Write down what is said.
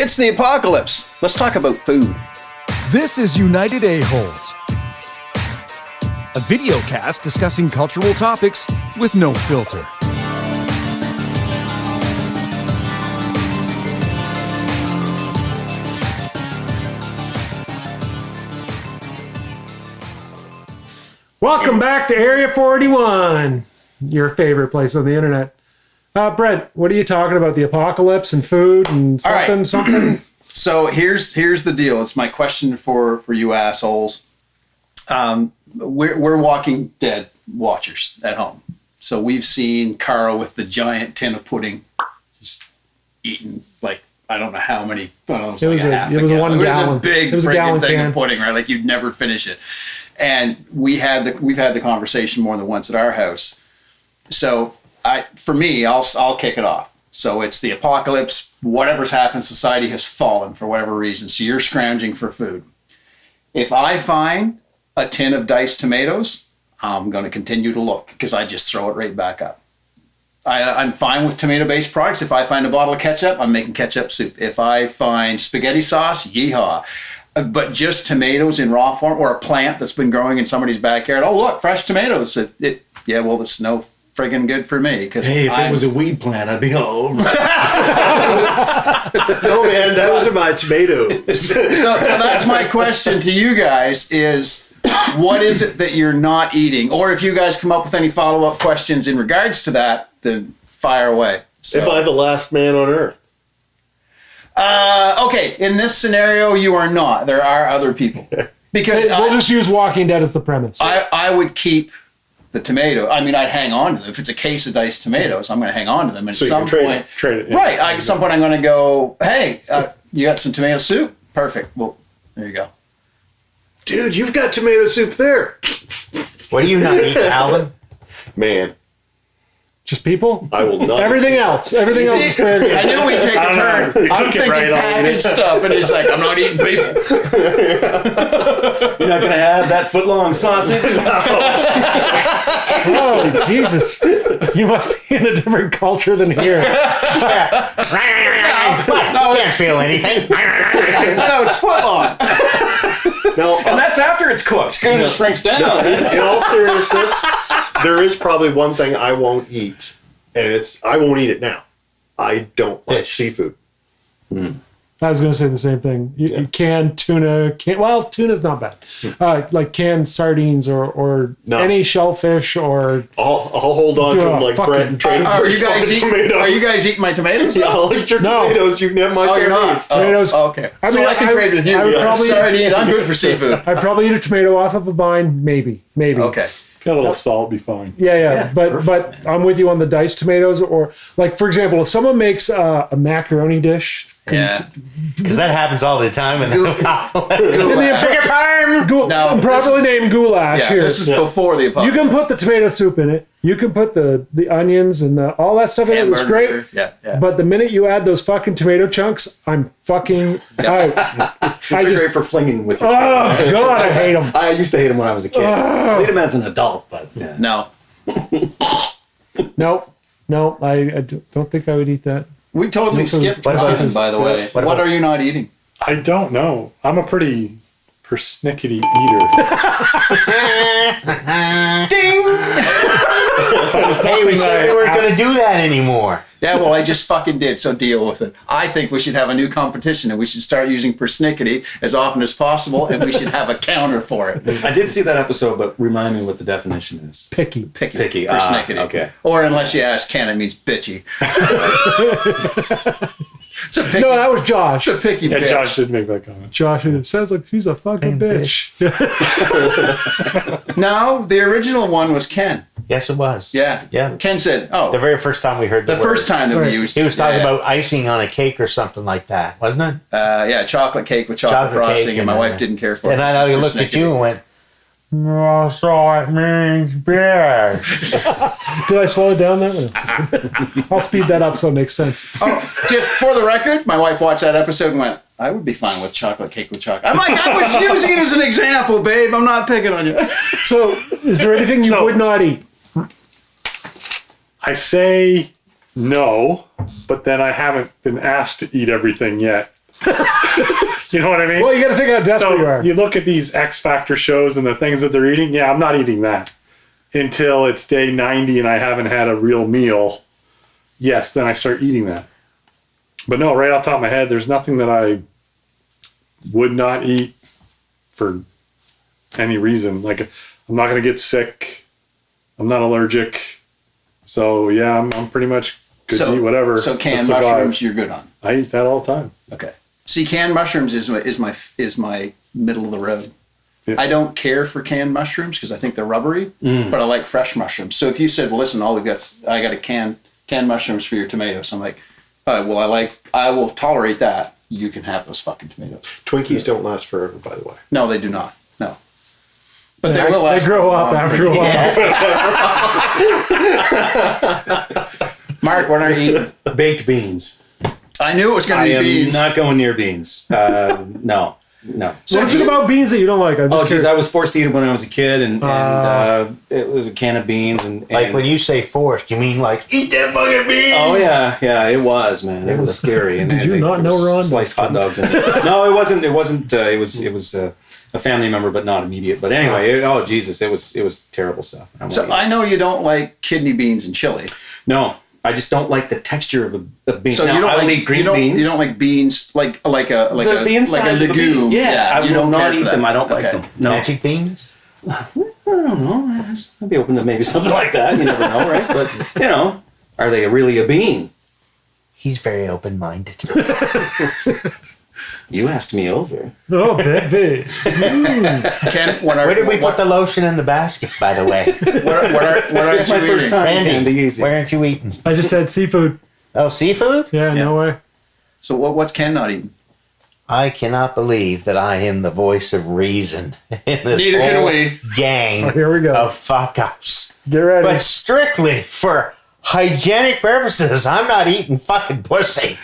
It's the apocalypse. Let's talk about food. This is United Aholes, a video cast discussing cultural topics with no filter. Welcome back to Area 41, your favorite place on the internet. Brent, what are you talking about? The apocalypse and food and something, right. something? So here's the deal. It's my question for you assholes. We're Walking Dead watchers at home. So we've seen Carl with the giant tin of pudding, just eating like, I don't know how many. It was like a gallon. It was a big friggin' thing can of pudding, right? Like you'd never finish it. And we've had the conversation more than once at our house. So for me, I'll kick it off. So it's the apocalypse. Whatever's happened, society has fallen for whatever reason. So you're scrounging for food. If I find a tin of diced tomatoes, I'm going to continue to look because I just throw it right back up. I'm fine with tomato-based products. If I find a bottle of ketchup, I'm making ketchup soup. If I find spaghetti sauce, yeehaw. But just tomatoes in raw form or a plant that's been growing in somebody's backyard. Oh, look, fresh tomatoes. Well, it's no friggin' good for me. Hey, if it was a weed plant, I'd be all over it. No, man, those are my tomatoes. So that's my question to you guys is, what is it that you're not eating? Or if you guys come up with any follow-up questions in regards to that, then fire away. So. Am I the last man on earth? Okay, in this scenario, you are not. There are other people. Because we'll just use Walking Dead as the premise. I would keep the tomato. I mean, I'd hang on to them. If it's a case of diced tomatoes, I'm going to hang on to them. And so at some point, trade it. Yeah. Right. At some point, I'm going to go, hey, you got some tomato soup? Perfect. Well, there you go. Dude, you've got tomato soup there. What do you not eat, Alvin? Man. Just people? I will not. Everything else is fair game. I knew we'd take a turn. I'm thinking packaged stuff, and he's like, I'm not eating people. You're not going to have that foot-long sausage? Oh, Jesus. You must be in a different culture than here. I can't feel anything. No, it's foot-long. No, and that's after it's cooked. It kind of shrinks down. No, in all seriousness, there is probably one thing I won't eat, and I won't eat it now. I don't like seafood. I was going to say the same thing. You canned tuna. Tuna's not bad. Like canned sardines or any shellfish or... I'll hold on to them like Brent and trade are you guys eating my tomatoes? Yeah, I'll eat your tomatoes. You can have my sardines. Tomatoes. Okay. I can trade with you. Sardines. I'm good for seafood. I'd probably eat a tomato off of a vine. Maybe. Okay. Got a little salt, be fine. Yeah. But I'm with you on the diced tomatoes. Or like, for example, if someone makes a macaroni dish... Yeah, because that happens all the time. And properly named goulash. Yeah, here. This is before the apocalypse. You can put the tomato soup in it. You can put the onions and all that stuff in it. It's great. Yeah. But the minute you add those fucking tomato chunks, I'm fucking out. I just great for flinging with you. Oh God, I hate them. I used to hate them when I was a kid. I hate them as an adult, but no. No. I don't think I would eat that. We totally skipped something, by the way. What are you not eating? I don't know. I'm a pretty persnickety eater. Ding! Hey, we said we weren't going to do that anymore. Yeah, well, I just fucking did, so deal with it. I think we should have a new competition, and we should start using persnickety as often as possible, and we should have a counter for it. I did see that episode, but remind me what the definition is. Picky. Persnickety. Okay. Or unless you ask Ken, it means bitchy. It's a picky. No, that was Josh. It's a picky bitch. Josh did make that comment. Josh, it sounds like she's a fucking bitch. No, the original one was Ken. Yes, it was. Yeah. Ken said, the very first time we heard the first time that we used it. He was talking about icing on a cake or something like that, wasn't it? Chocolate cake with chocolate frosting, and my wife didn't care for it. And I know he looked at you and went, no, so it means bitch. Did I slow it down that one? I'll speed that up so it makes sense. Oh, just for the record, my wife watched that episode and went, I would be fine with chocolate cake with chocolate. I'm like, I was using it as an example, babe. I'm not picking on you. So, is there anything you would not eat? I say no, but then I haven't been asked to eat everything yet. You know what I mean? Well, you got to think how desperate you So are. you look at these X Factor shows and the things that they're eating. Yeah, I'm not eating that until it's day 90 and I haven't had a real meal. Yes, then I start eating that. But no, right off the top of my head, there's nothing that I would not eat for any reason. Like, I'm not going to get sick. I'm not allergic. So yeah, I'm pretty much good to eat whatever. So to canned survive. mushrooms, you're good on. I eat that all the time. Okay. See, canned mushrooms is my middle of the road. Yeah. I don't care for canned mushrooms because I think they're rubbery, but I like fresh mushrooms. So if you said, "Well, listen, I got a canned mushrooms for your tomatoes," I'm like, "Well, I will tolerate that. You can have those fucking tomatoes." Twinkies don't last forever, by the way. No, they do not. No. But Yeah, they will last. They grow for a up long after a while. Mark, what are you eating? Baked beans. I knew it was going I to am be beans. not going near beans. No. So What is if it you- about beans that you don't like? I'm just Oh, geez, curious. I was forced to eat it when I was a kid, and it was a can of beans. And Like when you say forced, you mean like eat that fucking bean? oh yeah, it was, man. It was scary. And Did you not there was know, Ron? Sliced hot dogs. In it. No, it wasn't. It was a family member, but not immediate. But anyway, oh Jesus, it was terrible stuff. So I know you don't like kidney beans and chili. No, I just don't like the texture of beans. So now, you don't I will like eat green beans. You don't like beans like a the insides of a bean. legume. Yeah, I you will don't not care for eat that. them. I don't like Okay. them. No, Magic beans? I don't know. I'd be open to maybe something like that. You never know, right? But are they really a bean? He's very open-minded. You asked me over. Oh, baby. Ken, Where did we put the lotion in the basket, by the way? What are It's my you first eating? time. Randy, Candy easy. why aren't you eating? I just said seafood. Oh, seafood? Yeah, no way. So what's Ken not eating? I cannot believe that I am the voice of reason in this Neither can whole we. gang Oh, here we go. of fuck-ups. Get ready. But strictly for hygienic purposes, I'm not eating fucking pussy.